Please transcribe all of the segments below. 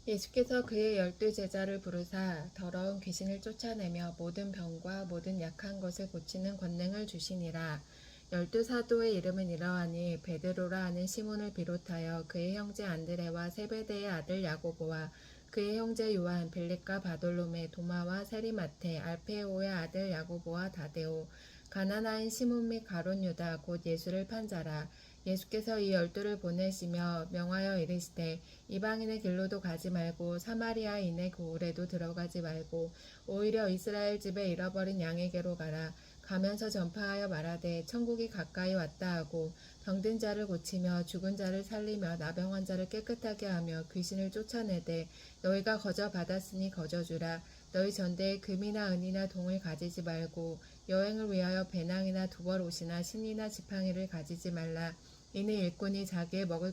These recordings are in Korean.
예수께서 그의 12제자를 부르사 더러운 귀신을 쫓아내며 모든 병과 모든 약한 것을 고치는 권능을 주시니라. 12사도의 이름은 이러하니 베드로라 하는 시몬을 비롯하여 그의 형제 안드레와 세베대의 아들 야고보와 그의 형제 요한, 빌립과 바돌로메, 도마와 세리마테, 알페오의 아들 야고보와 다데오, 가나나인 시몬 및 가룟 유다 곧 예수를 판 자라. 예수께서 이 12를 보내시며 명하여 이르시되 이방인의 길로도 가지 말고 사마리아인의 고을에도 들어가지 말고 오히려 이스라엘 집에 잃어버린 양에게로 가라. 가면서 전파하여 말하되 천국이 가까이 왔다 하고 병든 자를 고치며 죽은 자를 살리며 나병 환자를 깨끗하게 하며 귀신을 쫓아내되 너희가 거저 받았으니 거저 주라. 너희 전대에 금이나 은이나 동을 가지지 말고 여행을 위하여 배낭이나 두벌 옷이나 신이나 지팡이를 가지지 말라. 이는 일꾼이 자기의 먹을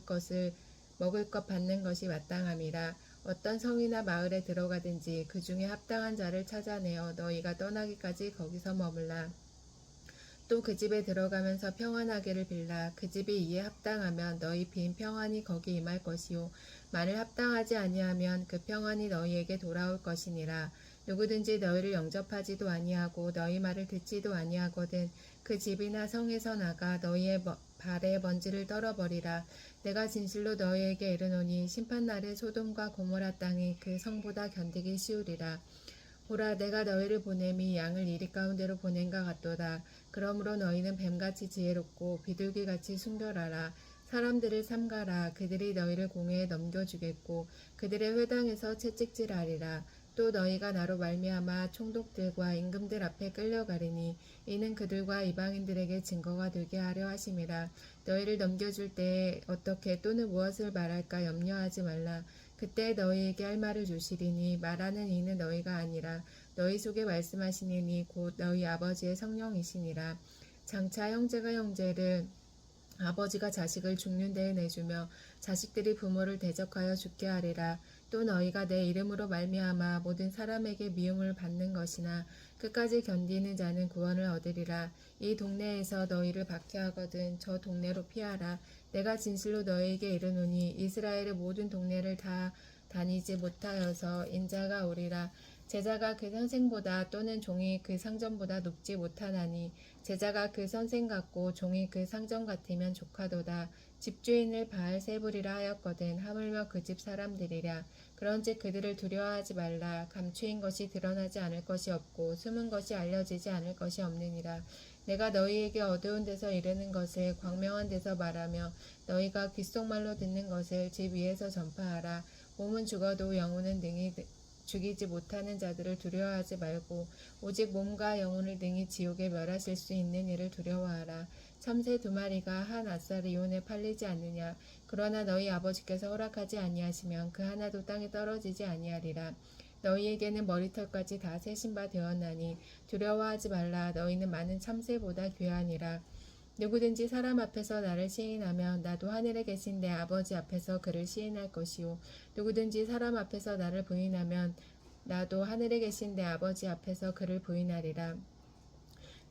것 받는 것이 마땅함이라. 어떤 성이나 마을에 들어가든지 그 중에 합당한 자를 찾아내어 너희가 떠나기까지 거기서 머물라. 또 그 집에 들어가면서 평안하기를 빌라. 그 집이 이에 합당하면 너희 빈 평안이 거기 임할 것이요 만일 합당하지 아니하면 그 평안이 너희에게 돌아올 것이니라. 누구든지 너희를 영접하지도 아니하고 너희 말을 듣지도 아니하거든 그 집이나 성에서 나가 너희의 발에 먼지를 떨어버리라. 내가 진실로 너희에게 이르노니 심판날에 소돔과 고모라 땅이 그 성보다 견디기 쉬우리라. 보라, 내가 너희를 보냄이 양을 이리 가운데로 보낸가 같도다. 그러므로 너희는 뱀같이 지혜롭고 비둘기같이 순결하라. 사람들을 삼가라. 그들이 너희를 공회에 넘겨주겠고 그들의 회당에서 채찍질하리라. 또 너희가 나로 말미암아 총독들과 임금들 앞에 끌려가리니 이는 그들과 이방인들에게 증거가 되게 하려 하심이라. 너희를 넘겨줄 때에 어떻게 또는 무엇을 말할까 염려하지 말라. 그때 너희에게 할 말을 주시리니 말하는 이는 너희가 아니라 너희 속에 말씀하시는 이 곧 너희 아버지의 성령이시니라. 장차 형제가 형제를 아버지가 자식을 죽는 데에 내주며 자식들이 부모를 대적하여 죽게 하리라. 또 너희가 내 이름으로 말미암아 모든 사람에게 미움을 받는 것이나 끝까지 견디는 자는 구원을 얻으리라. 이 동네에서 너희를 박해하거든 저 동네로 피하라. 내가 진실로 너희에게 이르노니 이스라엘의 모든 동네를 다 다니지 못하여서 인자가 오리라. 제자가 그 선생보다 또는 종이 그 상전보다 높지 못하나니 제자가 그 선생 같고 종이 그 상전 같으면 조카도다. 집주인을 바알세불이라 하였거든 하물며 그 집 사람들이랴. 그런즉 그들을 두려워하지 말라. 감추인 것이 드러나지 않을 것이 없고 숨은 것이 알려지지 않을 것이 없느니라. 내가 너희에게 어두운 데서 이르는 것을 광명한 데서 말하며 너희가 귓속말로 듣는 것을 집 위에서 전파하라. 몸은 죽어도 영혼은 능히 죽이지 못하는 자들을 두려워하지 말고 오직 몸과 영혼을 능히 지옥에 멸하실 수 있는 이를 두려워하라. 참새 2마리가 한 아사리온에 팔리지 않느냐. 그러나 너희 아버지께서 허락하지 아니하시면 그 하나도 땅에 떨어지지 아니하리라. 너희에게는 머리털까지 다 세신 바 되었나니 두려워하지 말라. 너희는 많은 참새보다 귀하니라. 누구든지 사람 앞에서 나를 시인하면 나도 하늘에 계신 내 아버지 앞에서 그를 시인할 것이요 누구든지 사람 앞에서 나를 부인하면 나도 하늘에 계신 내 아버지 앞에서 그를 부인하리라.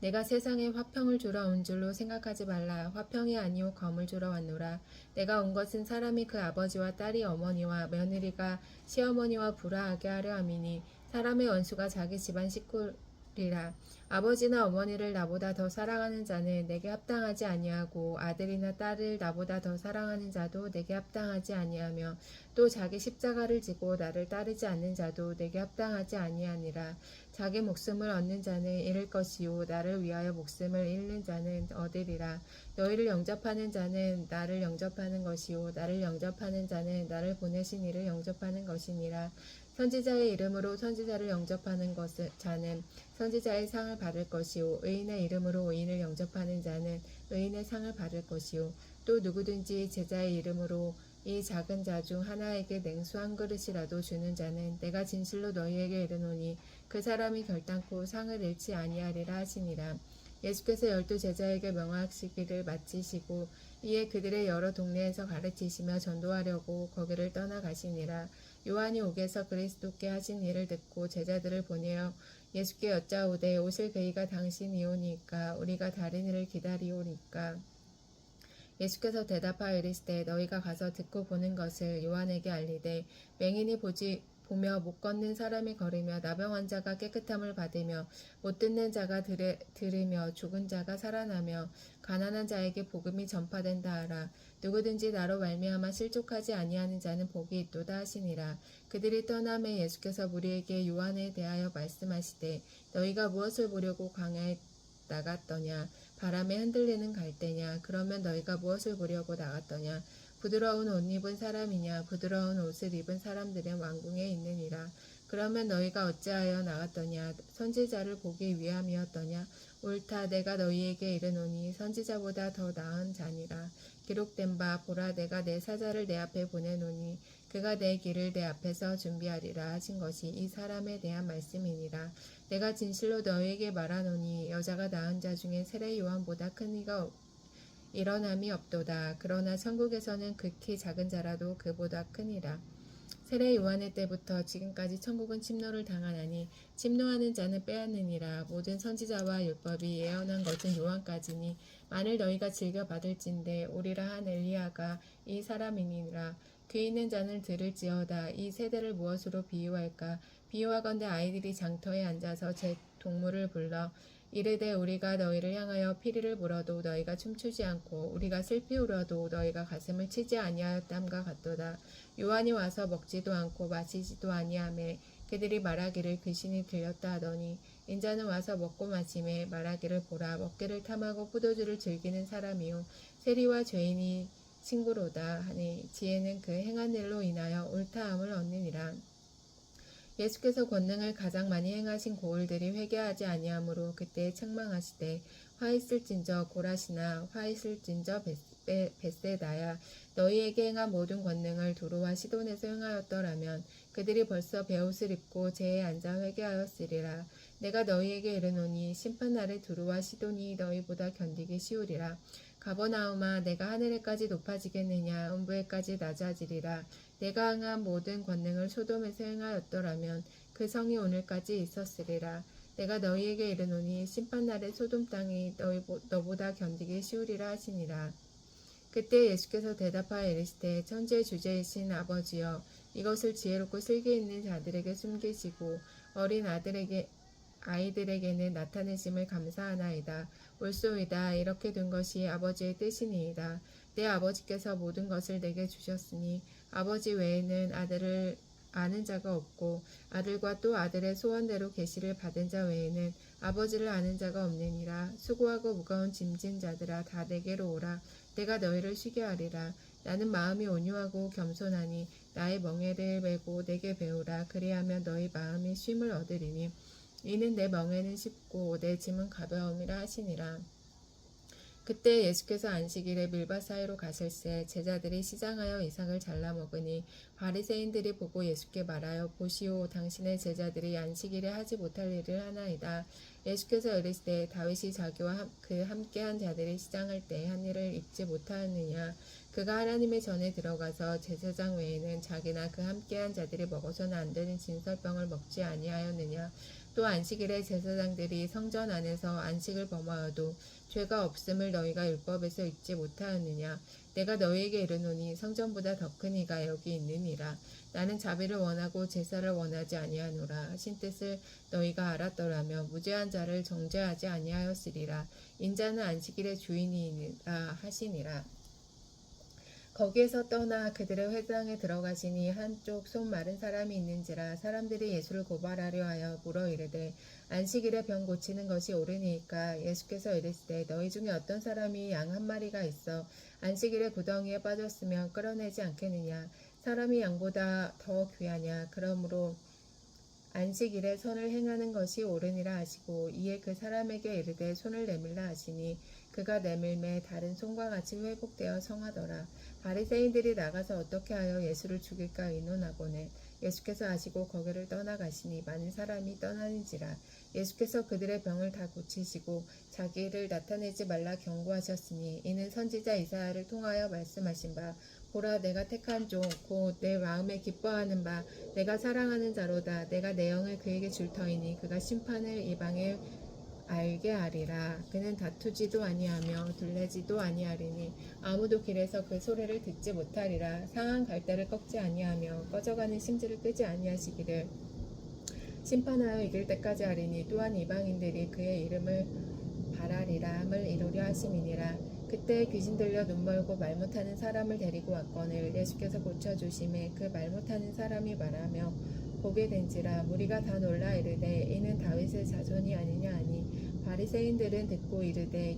내가 세상에 화평을 주러 온 줄로 생각하지 말라. 화평이 아니오 검을 주러 왔노라. 내가 온 것은 사람이 그 아버지와 딸이 어머니와 며느리가 시어머니와 불화하게 하려 함이니 사람의 원수가 자기 집안 식구리라. 아버지나 어머니를 나보다 더 사랑하는 자는 내게 합당하지 아니하고 아들이나 딸을 나보다 더 사랑하는 자도 내게 합당하지 아니하며 또 자기 십자가를 지고 나를 따르지 않는 자도 내게 합당하지 아니하니라. 자기 목숨을 얻는 자는 잃을 것이요 나를 위하여 목숨을 잃는 자는 얻으리라. 너희를 영접하는 자는 나를 영접하는 것이요 나를 영접하는 자는 나를 보내신 이를 영접하는 것이니라. 선지자의 이름으로 선지자를 영접하는 자는 선지자의 상을 받을 것이요 의인의 이름으로 의인을 영접하는 자는 의인의 상을 받을 것이요 또 누구든지 제자의 이름으로 이 작은 자 중 하나에게 냉수 한 그릇이라도 주는 자는 내가 진실로 너희에게 이르노니 그 사람이 결단코 상을 잃지 아니하리라 하시니라. 예수께서 12제자에게 명하시기를 마치시고 이에 그들의 여러 동네에서 가르치시며 전도하려고 거기를 떠나가시니라. 요한이 옥에서 그리스도께 하신 일을 듣고 제자들을 보내어 예수께 여짜오되 오실 그이가 당신이오니까 우리가 다른 이를 기다리오니까 예수께서 대답하여 이르시되 너희가 가서 듣고 보는 것을 요한에게 알리되 맹인이 보며 못 걷는 사람이 걸으며 나병 환자가 깨끗함을 받으며 못 듣는 자가 들으며 죽은 자가 살아나며 가난한 자에게 복음이 전파된다 하라. 누구든지 나로 말미암아 실족하지 아니하는 자는 복이 있도다 하시니라. 그들이 떠남에 예수께서 무리에게 요한에 대하여 말씀하시되 너희가 무엇을 보려고 광야에 나갔더냐? 바람에 흔들리는 갈대냐? 그러면 너희가 무엇을 보려고 나갔더냐? 부드러운 옷 입은 사람이냐? 부드러운 옷을 입은 사람들은 왕궁에 있느니라. 그러면 너희가 어찌하여 나갔더냐? 선지자를 보기 위함이었더냐? 옳다. 내가 너희에게 이르노니 선지자보다 더 나은 자니라. 기록된 바 보라 내가 내 사자를 내 앞에 보내노니 그가 내 길을 내 앞에서 준비하리라 하신 것이 이 사람에 대한 말씀이니라. 내가 진실로 너희에게 말하노니 여자가 낳은 자 중에 세례 요한보다 큰 이가 일어남이 없도다. 그러나 천국에서는 극히 작은 자라도 그보다 크니라. 세례 요한의 때부터 지금까지 천국은 침노를 당하나니 침노하는 자는 빼앗느니라. 모든 선지자와 율법이 예언한 것은 요한까지니 만일 너희가 즐겨 받을진대 오리라 한 엘리야가 이 사람이니라. 귀 있는 자는 들을지어다. 이 세대를 무엇으로 비유할까? 비유하건대 아이들이 장터에 앉아서 제 동물을 불러 이르되 우리가 너희를 향하여 피리를 불어도 너희가 춤추지 않고 우리가 슬피 울어도 너희가 가슴을 치지 아니하였담과 같도다. 요한이 와서 먹지도 않고 마시지도 아니하매 그들이 말하기를 귀신이 들렸다 하더니 인자는 와서 먹고 마시매 말하기를 보라 먹기를 탐하고 포도주를 즐기는 사람이요 세리와 죄인이 친구로다 하니 지혜는 그 행한 일로 인하여 옳다함을 얻느니라. 예수께서 권능을 가장 많이 행하신 고을들이 회개하지 아니하므로 그때 책망하시되 화 있을진저 고라시나 화 있을진저 벳세다야 너희에게 행한 모든 권능을 두루와 시돈에서 행하였더라면 그들이 벌써 베옷을 입고 제에 앉아 회개하였으리라. 내가 너희에게 이르노니 심판날에 두루와 시돈이 너희보다 견디기 쉬우리라. 가버나움아 내가 하늘에까지 높아지겠느냐 음부에까지 낮아지리라. 내가 행한 모든 권능을 소돔에서 행하였더라면 그 성이 오늘까지 있었으리라. 내가 너희에게 이르노니 심판날에 소돔 땅이 너보다 견디기 쉬우리라 하시니라. 그때 예수께서 대답하여 이르시되 천지의 주제이신 아버지여 이것을 지혜롭고 슬기 있는 자들에게 숨기시고 어린 아이들에게는 나타내심을 감사하나이다. 옳소이다. 이렇게 된 것이 아버지의 뜻이니이다. 내 아버지께서 모든 것을 내게 주셨으니 아버지 외에는 아들을 아는 자가 없고 아들과 또 아들의 소원대로 계시를 받은 자 외에는 아버지를 아는 자가 없느니라. 수고하고 무거운 짐진 자들아 다 내게로 오라. 내가 너희를 쉬게 하리라. 나는 마음이 온유하고 겸손하니 나의 멍에를 메고 내게 배우라. 그리하면 너희 마음이 쉼을 얻으리니 이는 내 멍에는 쉽고 내 짐은 가벼움이라 하시니라. 그때 예수께서 안식일에 밀밭 사이로 가실새 제자들이 시장하여 이삭을 잘라 먹으니 바리새인들이 보고 예수께 말하여 보시오 당신의 제자들이 안식일에 하지 못할 일을 하나이다. 예수께서 이르시되 다윗이 자기와 그 함께한 자들이 시장할 때 한 일을 잊지 못하였느냐. 그가 하나님의 전에 들어가서 제사장 외에는 자기나 그 함께한 자들이 먹어서는 안 되는 진설병을 먹지 아니하였느냐. 또 안식일에 제사장들이 성전 안에서 안식을 범하여도 죄가 없음을 너희가 율법에서 잊지 못하였느냐. 내가 너희에게 이르노니 성전보다 더 큰 이가 여기 있느니라. 나는 자비를 원하고 제사를 원하지 아니하노라 하신 뜻을 너희가 알았더라면 무죄한 자를 정죄하지 아니하였으리라. 인자는 안식일의 주인이니라 하시니라. 거기에서 떠나 그들의 회당에 들어가시니 한쪽 손 마른 사람이 있는지라. 사람들이 예수를 고발하려 하여 물어 이르되 안식일에 병 고치는 것이 옳으니까. 예수께서 이르시되 너희 중에 어떤 사람이 양 한 마리가 있어 안식일에 구덩이에 빠졌으면 끌어내지 않겠느냐. 사람이 양보다 더 귀하냐. 그러므로 안식일에 선을 행하는 것이 옳으니라 하시고 이에 그 사람에게 이르되 손을 내밀라 하시니 그가 내밀매 다른 손과 같이 회복되어 성하더라. 바리새인들이 나가서 어떻게 하여 예수를 죽일까 의논하거늘 예수께서 아시고 거기를 떠나가시니 많은 사람이 떠나는지라. 예수께서 그들의 병을 다 고치시고 자기를 나타내지 말라 경고하셨으니 이는 선지자 이사야를 통하여 말씀하신 바 보라 내가 택한 종 곧 내 마음에 기뻐하는 바 내가 사랑하는 자로다. 내가 내 영을 그에게 줄 터이니 그가 심판을 이방에 알게 하리라. 그는 다투지도 아니하며 둘레지도 아니하리니 아무도 길에서 그 소리를 듣지 못하리라. 상한 갈대를 꺾지 아니하며 꺼져가는 심지를 끄지 아니하시기를 심판하여 이길 때까지 하리니 또한 이방인들이 그의 이름을 바라리라함을 이루려 하심이니라. 그때 귀신 들려 눈 멀고 말 못하는 사람을 데리고 왔거늘 예수께서 고쳐주심에 그 말 못하는 사람이 말하며 보게 된지라. 무리가 다 놀라 이르되 이는 다윗의 자손이 아니냐 하니 바리새인들은 듣고 이르되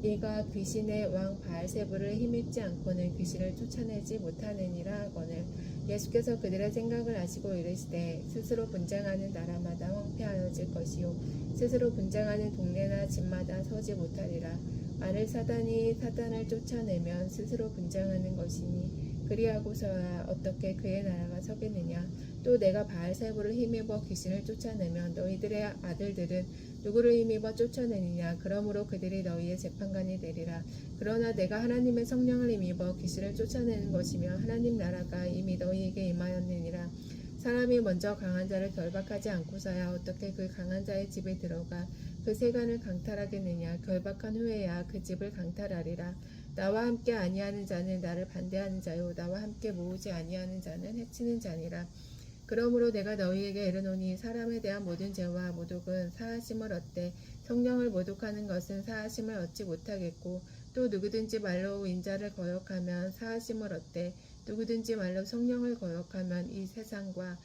이가 귀신의 왕 바알세불을 힘입지 않고는 귀신을 쫓아내지 못하느니라 하거늘 예수께서 그들의 생각을 아시고 이르시되 스스로 분쟁하는 나라마다 황폐하여질 것이요 스스로 분쟁하는 동네나 집마다 서지 못하리라. 만일 사단이 사단을 쫓아내면 스스로 분쟁하는 것이니 그리하고서야 어떻게 그의 나라가 서겠느냐. 또 내가 바알세불을 힘입어 귀신을 쫓아내면 너희들의 아들들은 누구를 힘입어 쫓아내느냐. 그러므로 그들이 너희의 재판관이 되리라. 그러나 내가 하나님의 성령을 힘입어 귀신을 쫓아내는 것이며 하나님 나라가 이미 너희에게 임하였느니라. 사람이 먼저 강한 자를 결박하지 않고서야 어떻게 그 강한 자의 집에 들어가 그 세간을 강탈하겠느냐. 결박한 후에야 그 집을 강탈하리라. 나와 함께 아니하는 자는 나를 반대하는 자요 나와 함께 모으지 아니하는 자는 해치는 자니라. 그러므로 내가 너희에게 이르노니 사람에 대한 모든 죄와 모독은 사하심을 얻되 성령을 모독하는 것은 사하심을 얻지 못하겠고 또 누구든지 말로 인자를 거역하면 사하심을 얻되 누구든지 말로 성령을 거역하면 이 세상과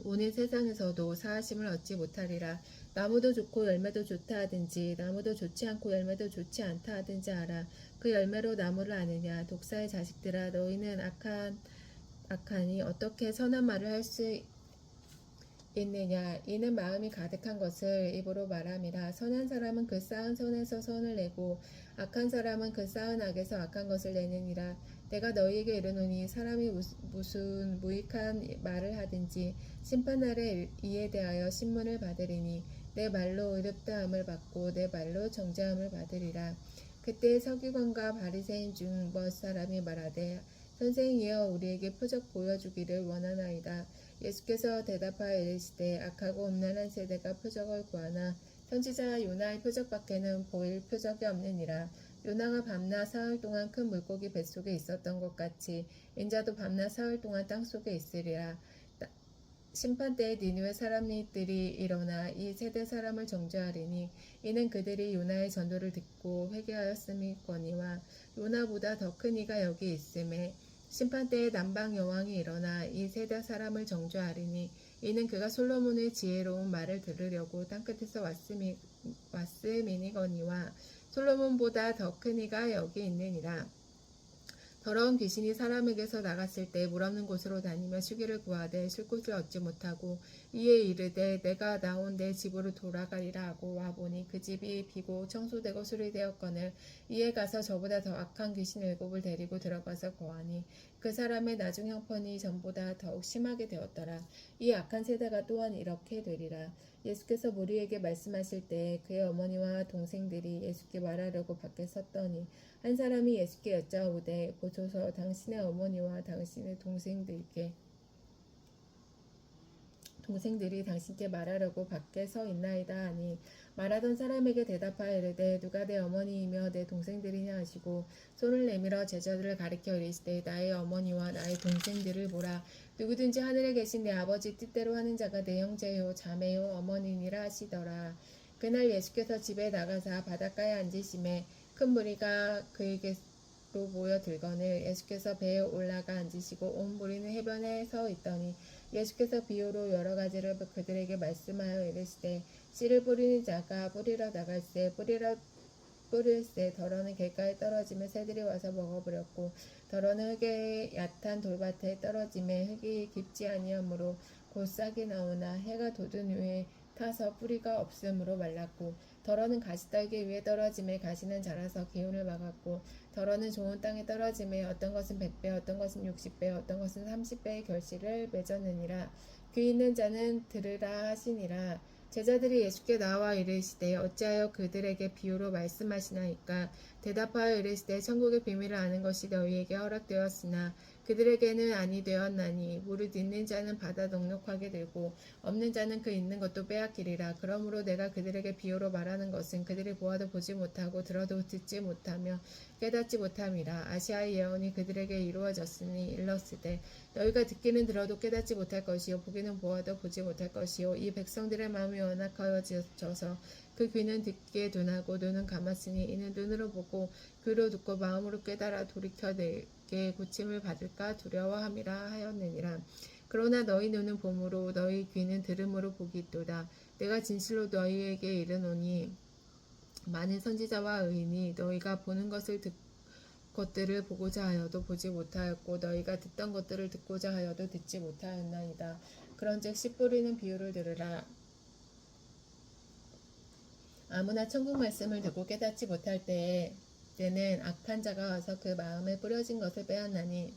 오는 세상에서도 사하심을 얻지 못하리라. 나무도 좋고 열매도 좋다 하든지 나무도 좋지 않고 열매도 좋지 않다 하든지 알아. 그 열매로 나무를 아느냐. 독사의 자식들아 너희는 악하니 어떻게 선한 말을 할 수 있느냐. 이는 마음이 가득한 것을 입으로 말함이라. 선한 사람은 그 쌓은 선에서 선을 내고 악한 사람은 그 쌓은 악에서 악한 것을 내느니라. 내가 너희에게 이르노니 사람이 무슨 무익한 말을 하든지 심판날에 이에 대하여 신문을 받으리니 내 말로 의롭다함을 받고 내 말로 정죄함을 받으리라. 그때 서기관과 바리새인 중 몇 사람이 말하되 선생이여 우리에게 표적 보여주기를 원하나이다. 예수께서 대답하여 이르시되 악하고 음란한 세대가 표적을 구하나 선지자 요나의 표적밖에는 보일 표적이 없느니라. 요나가 밤낮 사흘 동안 큰 물고기 뱃속에 있었던 것 같이 인자도 밤낮 사흘 동안 땅속에 있으리라. 심판때에 니느웨 사람들이 일어나 이 세대 사람을 정죄하리니 이는 그들이 요나의 전도를 듣고 회개하였음이거니와 요나보다 더 큰 이가 여기 있음에 심판때에 남방 여왕이 일어나 이 세대 사람을 정죄하리니 이는 그가 솔로몬의 지혜로운 말을 들으려고 땅끝에서 왔음이니거니와 솔로몬보다 더 큰 이가 여기 있느니라. 더러운 귀신이 사람에게서 나갔을 때 물 없는 곳으로 다니며 쉬기를 구하되 쉴 곳을 얻지 못하고 이에 이르되 내가 나온 내 집으로 돌아가리라 하고 와보니 그 집이 비고 청소되고 수리되었거늘 이에 가서 저보다 더 악한 귀신 7을 데리고 들어가서 거하니 그 사람의 나중 형편이 전보다 더욱 심하게 되었더라. 이 악한 세대가 또한 이렇게 되리라. 예수께서 무리에게 말씀하실 때 그의 어머니와 동생들이 예수께 말하려고 밖에 섰더니 한 사람이 예수께 여짜오되 보소서 당신의 어머니와 당신의 동생들이 당신께 말하려고 밖에 서 있나이다 하니 말하던 사람에게 대답하여 이르되 누가 내 어머니이며 내 동생들이냐 하시고 손을 내밀어 제자들을 가리켜 이르시되 나의 어머니와 나의 동생들을 보라. 누구든지 하늘에 계신 내 아버지 뜻대로 하는 자가 내 형제요 자매요 어머니니라 하시더라. 그날 예수께서 집에 나가사 바닷가에 앉으심에 큰 무리가 그에게로 모여들거늘 예수께서 배에 올라가 앉으시고 온 무리는 해변에 서 있더니 예수께서 비유로 여러 가지를 그들에게 말씀하여 이르시되 씨를 뿌리는 자가 뿌리러 나갈새 뿌릴새 더러는 길가에 떨어지며 새들이 와서 먹어버렸고 더러는 흙에 얕은 돌밭에 떨어지며 흙이 깊지 아니하므로 곧 싹이 나오나 해가 돋은 후에 타서 뿌리가 없으므로 말랐고 더러는 가시떨기 위에 떨어지매 가시는 자라서 기운을 막았고 더러는 좋은 땅에 떨어지매 어떤 것은 100배 어떤 것은 60배 어떤 것은 30배의 결실을 맺었느니라. 귀 있는 자는 들으라 하시니라. 제자들이 예수께 나와 이르시되 어찌하여 그들에게 비유로 말씀하시나이까. 대답하여 이르시되 천국의 비밀을 아는 것이 너희에게 허락되었으나 그들에게는 아니 되었나니 무릇 있는 자는 받아 넉넉하게 되고 없는 자는 그 있는 것도 빼앗기리라. 그러므로 내가 그들에게 비유로 말하는 것은 그들이 보아도 보지 못하고 들어도 듣지 못하며 깨닫지 못함이라. 아시아의 예언이 그들에게 이루어졌으니 일렀으되 너희가 듣기는 들어도 깨닫지 못할 것이요 보기는 보아도 보지 못할 것이요 이 백성들의 마음이 완악하여져서 그 귀는 듣기에 둔하고 눈은 감았으니 이는 눈으로 보고 귀로 듣고 마음으로 깨달아 돌이켜 내게 고침을 받을까 두려워함이라 하였느니라. 그러나 너희 눈은 봄으로 너희 귀는 들음으로 복이 있도다. 내가 진실로 너희에게 이르노니 많은 선지자와 의인이 너희가 보는 것들을 보고자 하여도 보지 못하였고 너희가 듣던 것들을 듣고자 하여도 듣지 못하였나이다. 그런즉 씨 뿌리는 비유를 들으라. 아무나 천국 말씀을 듣고 깨닫지 못할 때는 악한 자가 와서 그 마음에 뿌려진 것을 빼앗나니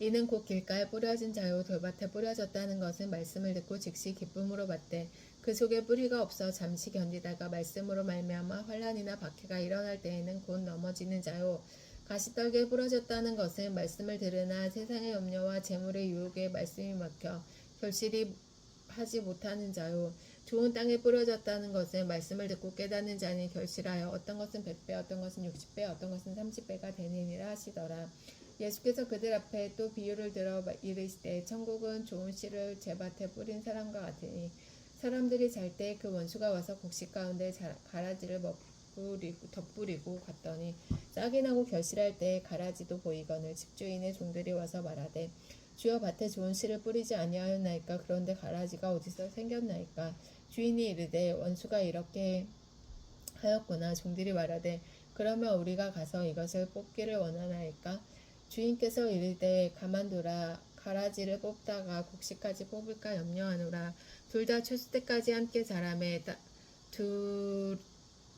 이는 곧 길가에 뿌려진 자요 돌밭에 뿌려졌다는 것은 말씀을 듣고 즉시 기쁨으로 받되 그 속에 뿌리가 없어 잠시 견디다가 말씀으로 말미암아 환난이나 박해가 일어날 때에는 곧 넘어지는 자요 가시떨기에 뿌려졌다는 것은 말씀을 들으나 세상의 염려와 재물의 유혹에 말씀이 막혀 결실이 하지 못하는 자요 좋은 땅에 뿌려졌다는 것은 말씀을 듣고 깨닫는 자니 결실하여 어떤 것은 100배 어떤 것은 60배 어떤 것은 30배가 되느니라 하시더라. 예수께서 그들 앞에 또 비유를 들어 이르시되 천국은 좋은 씨를 제밭에 뿌린 사람과 같으니 사람들이 잘 때 그 원수가 와서 곡식 가운데 가라지를 덧뿌리고 갔더니 싹이 나고 결실할 때 가라지도 보이거늘 집주인의 종들이 와서 말하되 주여 밭에 좋은 씨를 뿌리지 아니하였나이까 그런데 가라지가 어디서 생겼나이까 주인이 이르되 원수가 이렇게 하였구나. 종들이 말하되 그러면 우리가 가서 이것을 뽑기를 원하나이까 주인께서 이르되 가만두라. 가라지를 뽑다가 곡식까지 뽑을까 염려하노라. 둘 다 추수 때까지 함께 자라매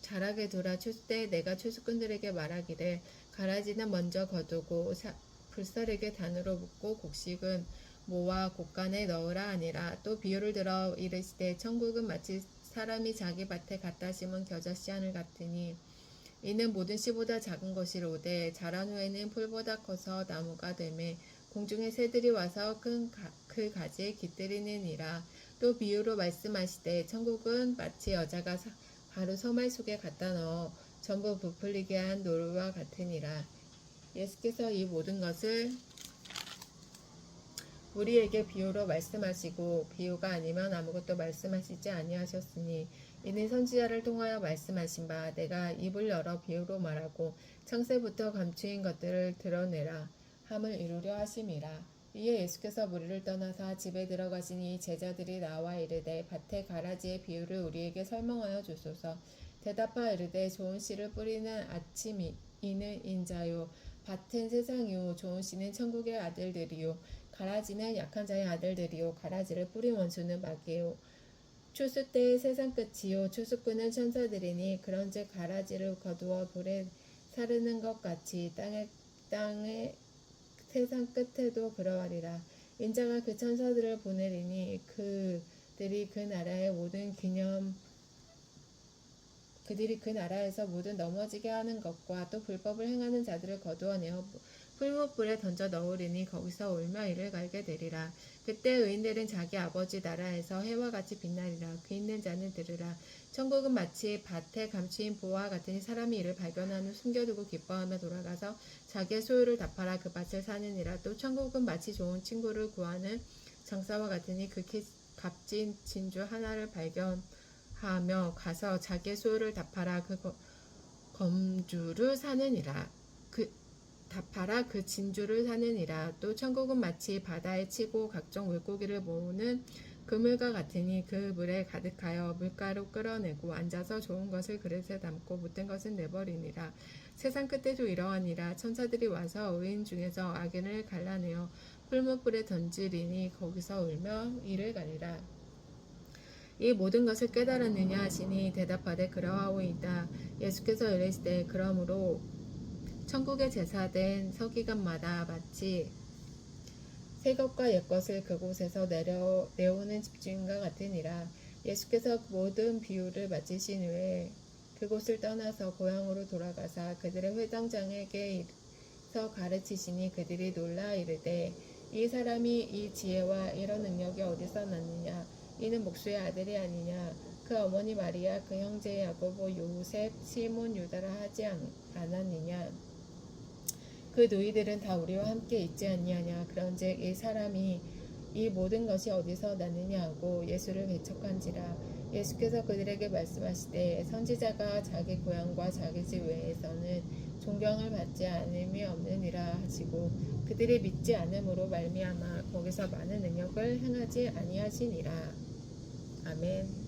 자라게 두라. 추수 때 내가 추수꾼들에게 말하기를 가라지는 먼저 거두고 불사르게 단으로 묶고 곡식은 모아 곡간에 넣으라 하니라. 또 비유를 들어 이르시되 천국은 마치 사람이 자기 밭에 갖다 심은 겨자씨 하늘 같으니 이는 모든 씨보다 작은 것이로되 자란 후에는 풀보다 커서 나무가 되매 공중의 새들이 와서 그 가지에 깃들이느니라. 또 비유로 말씀하시되 천국은 마치 여자가 가루 서말 속에 갖다 넣어 전부 부풀리게 한 노루와 같으니라. 예수께서 이 모든 것을 우리에게 비유로 말씀하시고 비유가 아니면 아무것도 말씀하시지 아니하셨으니 이는 선지자를 통하여 말씀하신 바 내가 입을 열어 비유로 말하고 창세부터 감추인 것들을 드러내라 함을 이루려 하심이라. 이에 예수께서 무리를 떠나사 집에 들어가시니 제자들이 나와 이르되 밭에 가라지의 비유를 우리에게 설명하여 주소서. 대답하여 이르되 좋은 씨를 뿌리는 아침이 이는 인자요 밭은 세상이요 좋은 씨는 천국의 아들들이요 가라지는 약한 자의 아들들이요 가라지를 뿌린 원수는 마귀요 추수 때의 세상 끝이요 추수꾼은 천사들이니 그런즉 가라지를 거두어 불에 사르는 것 같이 땅의 세상 끝에도 그러하리라. 인자가 그 천사들을 보내리니 그들이 그 나라에서 모든 넘어지게 하는 것과 또 불법을 행하는 자들을 거두어내어 풀무불에 던져 넣으리니 거기서 울며 이를 갈게 되리라. 그때 의인들은 자기 아버지 나라에서 해와 같이 빛나리라. 귀 있는 자는 들으라. 천국은 마치 밭에 감추인 보화와 같으니 사람이 이를 발견한 후 숨겨두고 기뻐하며 돌아가서 자기의 소유를 다 팔아 그 밭을 사느니라. 또 천국은 마치 좋은 친구를 구하는 장사와 같으니 극히 값진 진주 하나를 발견하며 가서 자기의 소유를 다 팔아 그 검주를 사느니라. 그 진주를 사느니라. 또 천국은 마치 바다에 치고 각종 물고기를 모으는 그물과 같으니 그 물에 가득하여 물가로 끌어내고 앉아서 좋은 것을 그릇에 담고 못된 것은 내버리니라. 세상 끝에도 이러하니라. 천사들이 와서 의인 중에서 악인을 갈라내어 풀무불에 던지리니 거기서 울며 이를 가리라. 이 모든 것을 깨달았느냐 하시니 대답하되 그러하오이다. 예수께서 이르시되 그러므로 천국에 제사된 서기관마다 마치 새 것과 옛 것을 그곳에서 내오는 집주인과 같으니라. 예수께서 모든 비유를 마치신 후에 그곳을 떠나서 고향으로 돌아가사 그들의 회당장에게 가르치시니 그들이 놀라 이르되 이 사람이 이 지혜와 이런 능력이 어디서 났느냐 이는 목수의 아들이 아니냐 그 어머니 마리아 그 형제 야고보 요셉 시몬 유다라 하지 않았느냐 그 너희들은 다 우리와 함께 있지 아니하냐 그런즉 이 사람이 이 모든 것이 어디서 났느냐 하고 예수를 배척한지라 예수께서 그들에게 말씀하시되 선지자가 자기 고향과 자기 집 외에서는 존경을 받지 않음이 없느니라 하시고 그들이 믿지 않음으로 말미암아 거기서 많은 능력을 행하지 아니하시니라. 아멘.